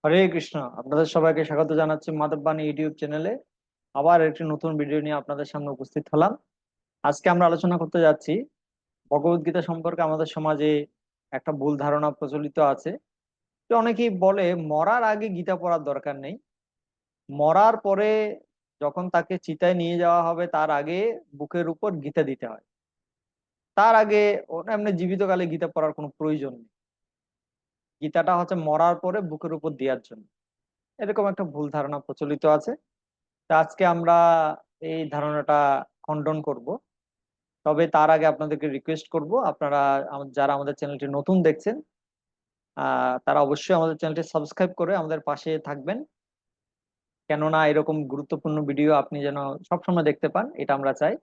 হরে কৃষ্ণ। আপনাদের সবাইকে স্বাগত জানাচ্ছি মাধব বাণী ইউটিউব চ্যানেলে। আবার একটি নতুন ভিডিও নিয়ে আপনাদের সামনে উপস্থিত হলাম। আজকে আমরা আলোচনা করতে যাচ্ছি ভগবত গীতা সম্পর্কে। আমাদের সমাজে একটা ভুল ধারণা প্রচলিত আছে যে অনেকেই বলে মরার আগে গীতা পড়ার দরকার নেই, মরার পরে যখন তাকে চিতায় নিয়ে যাওয়া হবে তার আগে বুকের উপর গীতা দিতে হয়। তার আগে এমনি জীবিতকালে গীতা পড়ার কোনো প্রয়োজন নেই। গীতাটা হচ্ছে মরার পরে বুকের উপর দেওয়ার জন্য। এরকম একটা ভুল ধারণা প্রচলিত আছে। তা আজকে আমরা এই ধারণাটা খণ্ডন করব। তবে তার আগে আপনাদেরকে রিকোয়েস্ট করব, আপনারা যারা আমাদের চ্যানেলটি নতুন দেখছেন তারা অবশ্যই আমাদের চ্যানেলটি সাবস্ক্রাইব করে আমাদের পাশে থাকবেন। কেননা এরকম গুরুত্বপূর্ণ ভিডিও আপনি যেন সবসময় দেখতে পান, এটা আমরা চাই।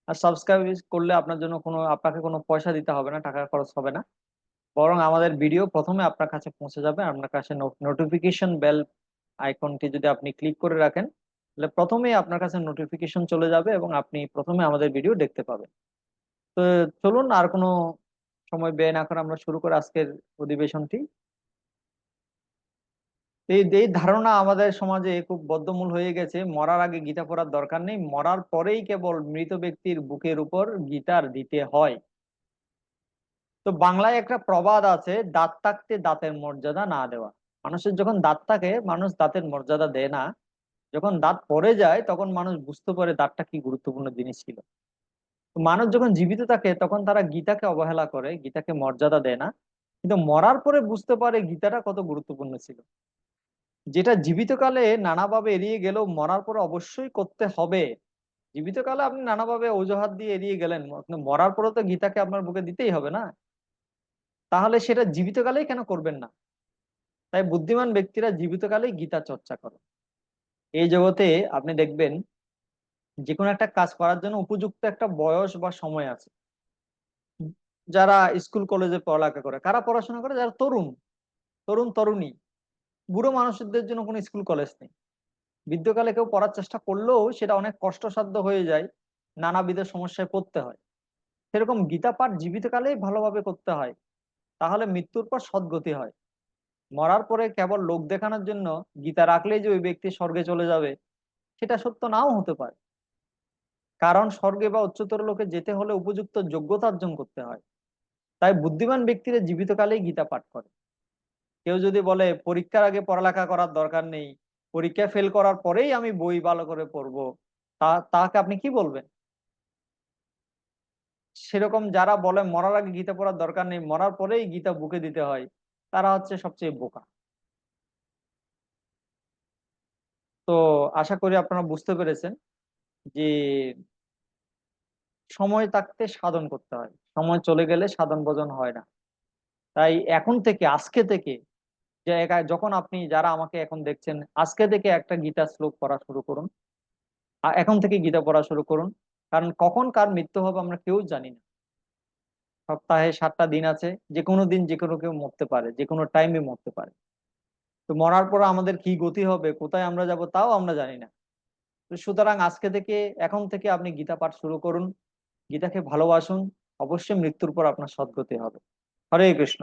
আর সাবস্ক্রাইব করলে আপনাকে কোনো পয়সা দিতে হবে না, টাকা খরচ হবে না। বরং আমাদের ভিডিও প্রথমে আপনার কাছে পৌঁছে যাবে। আপনার কাছে নোটিফিকেশন বেল আইকনটি যদি আপনি ক্লিক করে রাখেন, তাহলে প্রথমেই আপনার কাছে নোটিফিকেশন চলে যাবে এবং আপনি প্রথমে আমাদের ভিডিও দেখতে পাবেন। তো চলুন আর কোনো সময় ব্যয় না করে আমরা শুরু করে আজকের অধিবেশনটি। এই এই ধারণা আমাদের সমাজে খুব বদ্ধমূল হয়ে গেছে, মরার আগে গীতা পড়ার দরকার নেই, মরার পরেই কেবল মৃত ব্যক্তির বুকের উপর গীতার দিতে হয়। তো বাংলায় একটা প্রবাদ আছে, দাঁত থাকতে দাঁতের মর্যাদা না দেওয়া। মানুষের যখন দাঁত থাকে মানুষ দাঁতের মর্যাদা দেয় না, যখন দাঁত পড়ে যায় তখন মানুষ বুঝতে পারে দাঁতটা কি গুরুত্বপূর্ণ জিনিস ছিল। তো মানুষ যখন জীবিত থাকে তখন তারা গীতাকে অবহেলা করে, গীতাকে মর্যাদা দেয় না, কিন্তু মরার পরে বুঝতে পারে গীতাটা কত গুরুত্বপূর্ণ ছিল। যেটা জীবিতকালে নানাভাবে এড়িয়ে গেলেও মরার পরে অবশ্যই করতে হবে। জীবিতকালে আপনি নানাভাবে অজুহাত দিয়ে এড়িয়ে গেলেন, কিন্তু মরার পরে তো গীতাকে আপনার বুকে দিতেই হবে না? তাহলে সেটা জীবিতকালেই কেন করবেন না? তাই বুদ্ধিমান ব্যক্তিরা জীবিতকালেই গীতা চর্চা করে। এই জগতে আপনি দেখবেন যে কোনো একটা কাজ করার জন্য উপযুক্ত একটা বয়স বা সময় আছে। যারা স্কুল কলেজে পড়ালেখা করে, কারা পড়াশোনা করে? যারা তরুণ, তরুণ তরুণী। বুড়ো মানুষদের জন্য কোনো স্কুল কলেজ নেই। বৃদ্ধকালে কেউ পড়ার চেষ্টা করলেও সেটা অনেক কষ্টসাধ্য হয়ে যায়, নানাবিধ সমস্যায় পড়তে হয়। সেরকম গীতা পাঠ জীবিতকালেই ভালোভাবে করতে হয়, তাহলে মৃত্যুর পর সদ্গতি হয়। মরার পরে কেবল লোক দেখানোর জন্য গীতা রাখলেই যে ওই ব্যক্তি স্বর্গে চলে যাবে, সেটা সত্য নাও হতে পারে। কারণ স্বর্গে বা উচ্চতর লোকে যেতে হলে উপযুক্ত যোগ্যতা অর্জন করতে হয়। তাই বুদ্ধিমান ব্যক্তিরা জীবিতকালেই গীতা পাঠ করে। কেউ যদি বলে পরীক্ষার আগে পড়ালেখা করার দরকার নেই, পরীক্ষা ফেল করার পরেই আমি বই ভালো করে পড়বো, তাকে আপনি কি বলবেন? সেরকম যারা বলে মরার আগে গীতা পড়ার দরকার নেই, মরার পরেই গীতা বুকে দিতে হয়, তারা হচ্ছে সবচেয়ে বোকা। তো আশা করি আপনারা বুঝতে পেরেছেন যে সময় থাকতে সাধন করতে হয়, সময় চলে গেলে সাধন ভজন হয় না। তাই এখন থেকে, আজকে থেকে, যখন আপনি যারা আমাকে এখন দেখছেন, আজকে থেকে একটা গীতা শ্লোক পড়া শুরু করুন। এখন থেকে গীতা পড়া শুরু করুন। কারণ কখন কার মৃত্যু হবে আমরা কেউ জানি না। সপ্তাহে 7টা দিন আছে, যে কোনো দিন যে কোনো কেউ মরতে পারে, যে কোনো টাইমে মরতে পারে। তো মরার পর আমাদের কি গতি হবে, কোথায় আমরা যাব, তাও আমরা জানি না। তো সুতরাং আজকে থেকে, এখন থেকে আপনি গীতা পাঠ শুরু করুন, গীতাকে ভালোবাসুন। অবশ্যই মৃত্যুর পর আপনার সদ্গতি হবে। হরে কৃষ্ণ।